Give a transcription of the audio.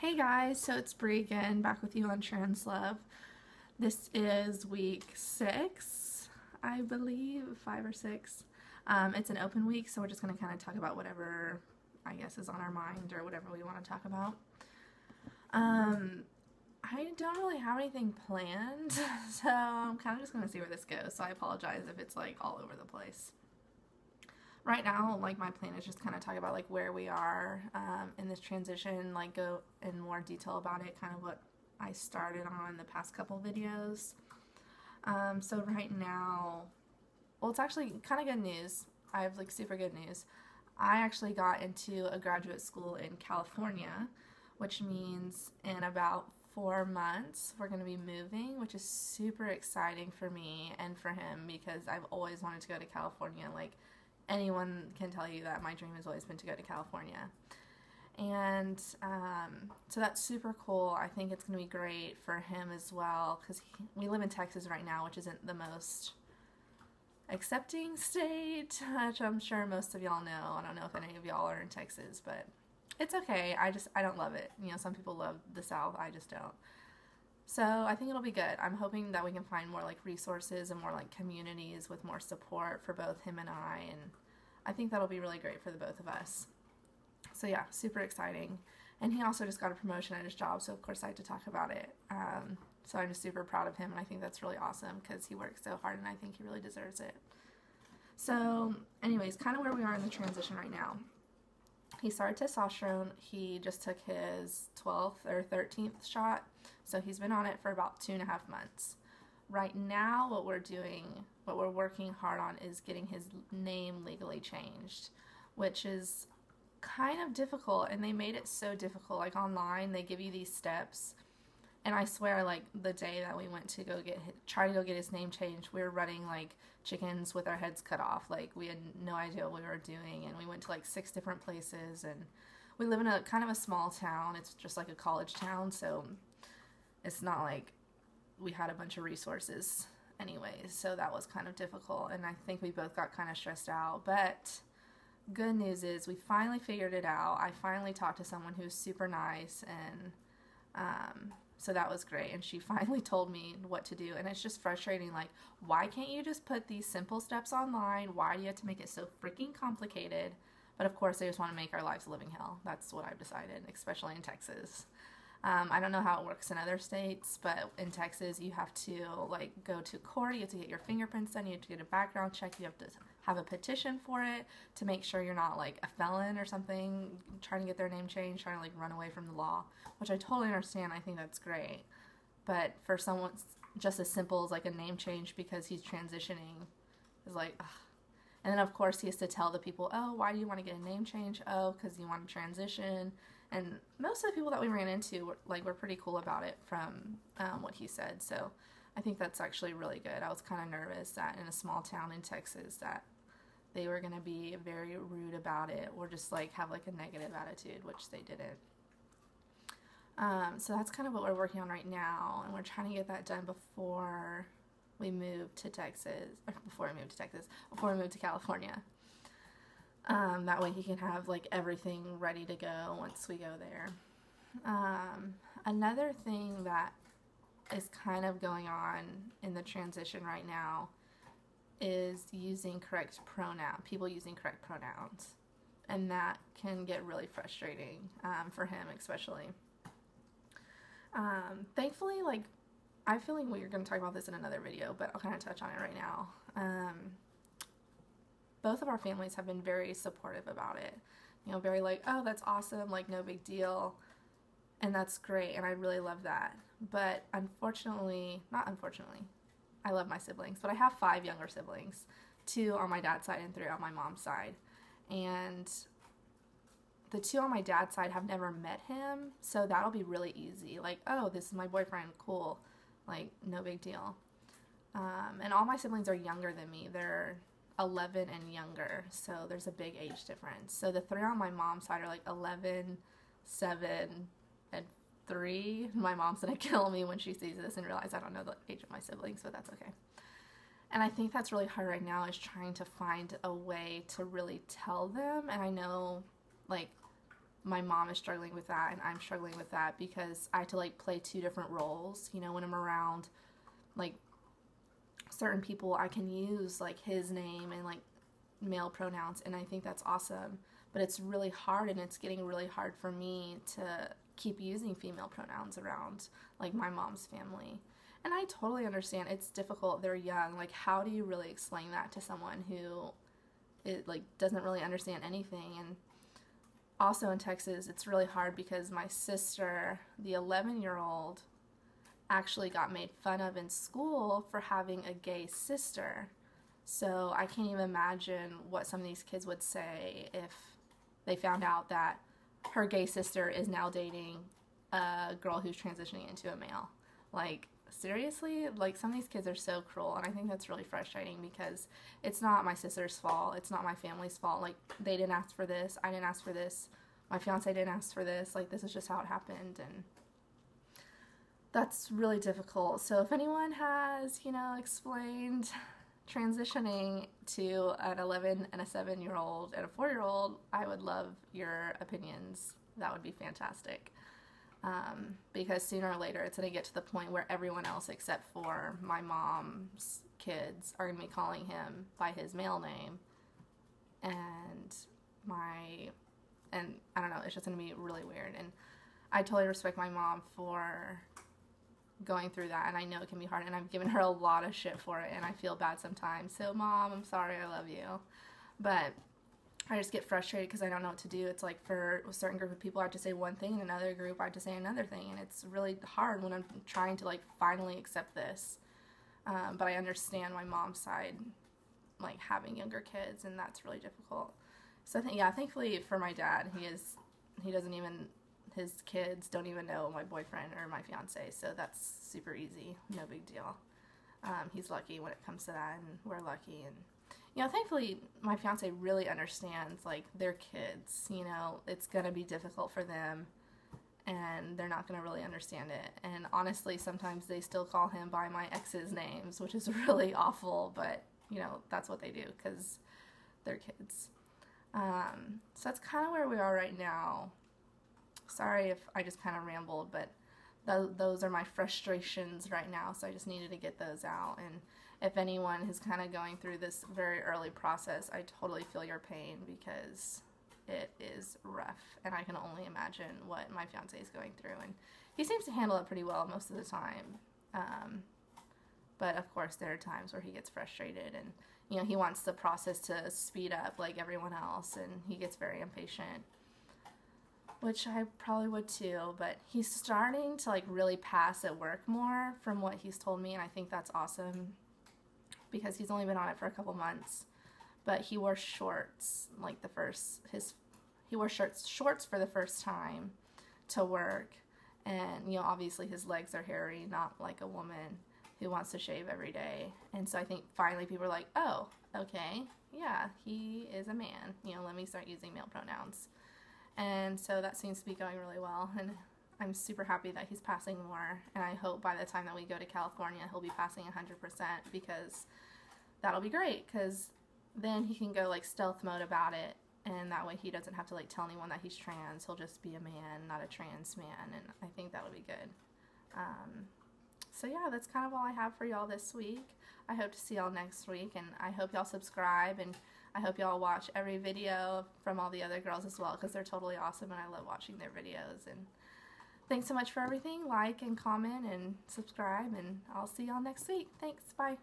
Hey guys, so it's Bree again, back with you on translove. This is week 6, I believe, 5 or 6. It's an open week, so we're just going to kind of talk about whatever, I guess, is on our mind or whatever we want to talk about. I don't really have anything planned, so I'm kind of just going to see where this goes, so I apologize if it's like all over the place. Right now, like, my plan is just kind of talk about like where we are in this transition, like go in more detail about it, kind of what I started on the past couple videos. So right now, well, it's actually kind of good news. I have like super good news. I actually got into a graduate school in California, which means in about 4 months we're going to be moving, which is super exciting for me and for him because I've always wanted to go to California. Like, anyone can tell you that my dream has always been to go to California. And so that's super cool. I think it's going to be great for him as well because we live in Texas right now, which isn't the most accepting state, which I'm sure most of y'all know. I don't know if any of y'all are in Texas, but it's okay. I don't love it. You know, some people love the South. I just don't. So I think it'll be good. I'm hoping that we can find more like resources and more like communities with more support for both him and I think that'll be really great for the both of us. So yeah, super exciting. And he also just got a promotion at his job, so of course I had to talk about it. So I'm just super proud of him, and I think that's really awesome because he works so hard and I think he really deserves it. So anyways, kind of where we are in the transition right now. He started testosterone. He just took his 12th or 13th shot. So he's been on it for about 2.5 months. Right now, what we're working hard on is getting his name legally changed, which is kind of difficult. And they made it so difficult. Like online, they give you these steps. And I swear, like the day that we went to try to go get his name changed, we were running like chickens with our heads cut off. Like we had no idea what we were doing, and we went to like 6 different places. And we live in a kind of a small town. It's just like a college town, so it's not like we had a bunch of resources anyways. So that was kind of difficult, and I think we both got kind of stressed out. But good news is we finally figured it out. I finally talked to someone who was super nice, and so that was great, and she finally told me what to do. And it's just frustrating, like, why can't you just put these simple steps online? Why do you have to make it so freaking complicated? But of course they just want to make our lives a living hell. That's what I've decided, especially in Texas. I don't know how it works in other states, but in Texas you have to like go to court, you have to get your fingerprints done, you have to get a background check, you have to have a petition for it to make sure you're not like a felon or something, trying to get their name changed, trying to like run away from the law, which I totally understand. I think that's great. But for someone just as simple as like a name change because he's transitioning is like, ugh. And then of course he has to tell the people, oh, why do you want to get a name change? Oh, because you want to transition. And most of the people that we ran into were pretty cool about it from what he said. So I think that's actually really good. I was kind of nervous that in a small town in Texas that they were going to be very rude about it or just like have like a negative attitude, which they didn't. So that's kind of what we're working on right now, and we're trying to get that done before we move to before we move to California. That way he can have like everything ready to go once we go there. Another thing that is kind of going on in the transition right now is using people using correct pronouns. And that can get really frustrating for him especially. Thankfully, like, I feel like we're going to talk about this in another video, but I'll kind of touch on it right now. Both of our families have been very supportive about it. You know, very like, oh, that's awesome, like, no big deal. And that's great, and I really love that. But not unfortunately, I love my siblings, but I have 5 younger siblings, 2 on my dad's side and 3 on my mom's side. And the 2 on my dad's side have never met him, so that'll be really easy. Like, oh, this is my boyfriend, cool. Like, no big deal. And all my siblings are younger than me. They're 11 and younger, so there's a big age difference. So the 3 on my mom's side are like 11, 7, and 3. My mom's gonna kill me when she sees this and realize I don't know the age of my siblings, but that's okay. And I think that's really hard right now, is trying to find a way to really tell them. And I know, like, my mom is struggling with that and I'm struggling with that because I have to like play two different roles. You know, when I'm around like certain people, I can use like his name and like male pronouns, and I think that's awesome. But it's really hard, and it's getting really hard for me to keep using female pronouns around like my mom's family. And I totally understand it's difficult. They're young. Like, how do you really explain that to someone who like doesn't really understand anything? And also in Texas, it's really hard because my sister, the 11-year-old, actually got made fun of in school for having a gay sister. So I can't even imagine what some of these kids would say if they found out that her gay sister is now dating a girl who's transitioning into a male. Like, seriously? Like, some of these kids are so cruel, and I think that's really frustrating because it's not my sister's fault. It's not my family's fault. Like, they didn't ask for this. I didn't ask for this. My fiance didn't ask for this. Like, this is just how it happened, and that's really difficult. So if anyone has, you know, explained transitioning to an 11 and a 7-year-old and a 4-year-old, I would love your opinions. That would be fantastic. Because sooner or later it's going to get to the point where everyone else except for my mom's kids are going to be calling him by his male name, and I don't know, it's just going to be really weird. And I totally respect my mom for going through that, and I know it can be hard, and I've given her a lot of shit for it, and I feel bad sometimes. So Mom, I'm sorry, I love you, but I just get frustrated because I don't know what to do. It's like for a certain group of people I have to say one thing, and another group I have to say another thing, and it's really hard when I'm trying to like finally accept this. But I understand my mom's side, like having younger kids, and that's really difficult. So I think, yeah, thankfully for my dad, his kids don't even know my boyfriend or my fiance, so that's super easy, no big deal. He's lucky when it comes to that, and we're lucky. And you know, thankfully my fiance really understands like their kids. You know, it's gonna be difficult for them, and they're not gonna really understand it. And honestly, sometimes they still call him by my ex's names, which is really awful, but you know, that's what they do because they're kids. So that's kind of where we are right now. Sorry if I just kind of rambled, but those are my frustrations right now, so I just needed to get those out. And if anyone is kind of going through this very early process, I totally feel your pain because it is rough, and I can only imagine what my fiance is going through. And he seems to handle it pretty well most of the time, but of course there are times where he gets frustrated, and you know, he wants the process to speed up like everyone else, and he gets very impatient, which I probably would too. But he's starting to like really pass at work more from what he's told me, and I think that's awesome because he's only been on it for a couple months. But he wore shorts like he wore shorts for the first time to work, and you know, obviously his legs are hairy, not like a woman who wants to shave every day. And so I think finally people are like, oh, okay, yeah, he is a man, you know, let me start using male pronouns. And so that seems to be going really well, and I'm super happy that he's passing more, and I hope by the time that we go to California he'll be passing 100%, because that'll be great, because then he can go like stealth mode about it, and that way he doesn't have to like tell anyone that he's trans. He'll just be a man, not a trans man, and I think that'll be good. So yeah, that's kind of all I have for y'all this week. I hope to see y'all next week, and I hope y'all subscribe, and I hope y'all watch every video from all the other girls as well, because they're totally awesome, and I love watching their videos. And thanks so much for everything. Like and comment and subscribe, and I'll see y'all next week. Thanks. Bye.